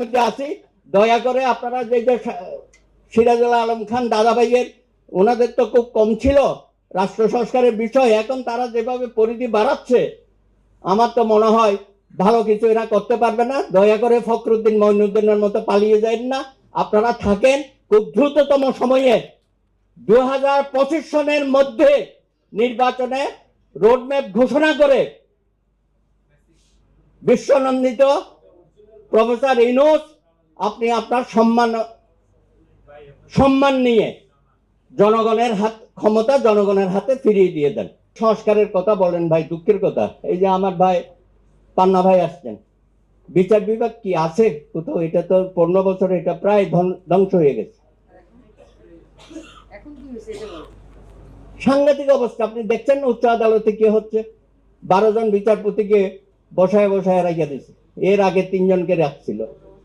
আছি, দয়া করে আপনারা যে সিরাজুল আলম খান দাদা ভাইয়ের ওনাদের তো খুব কম ছিল রাষ্ট্র সংস্কারের বিষয়, এখন তারা যেভাবে পরিধি বাড়াচ্ছে আমার তো মনে হয় ভালো কিছু এরা করতে পারবে না। দয়া করে ফখরুদ্দিন মঈনুদ্দিনের মতো পালিয়ে যান না, আপনারা থাকেন। খুব দ্রুততম সময়ে 2025 সনের মধ্যে নির্বাচনে রোডম্যাপ ঘোষণা করে বিশ্বনন্দিত প্রফেসর ইউনূস আপনি আপনার সম্মান নিয়ে জনগণের ক্ষমতা জনগণের হাতে ফিরিয়ে দিয়ে দেন। সংস্কারের কথা বলেন ভাই, দুঃখের কথা এই যে আমার ভাই পান্না ভাই আসছেন, বিচার বিভাগ কি আছে কোথাও? এটা তো 15 বছর এটা প্রায় ধ্বংস হয়ে গেছে। সাংঘাতিক অবস্থা। আপনি দেখছেন উচ্চ আদালতে কি হচ্ছে, 12 জন বিচারপতিকে বসায় বসায় রাখিয়া দিচ্ছে, এর আগে 3 জনকে রাখছিল।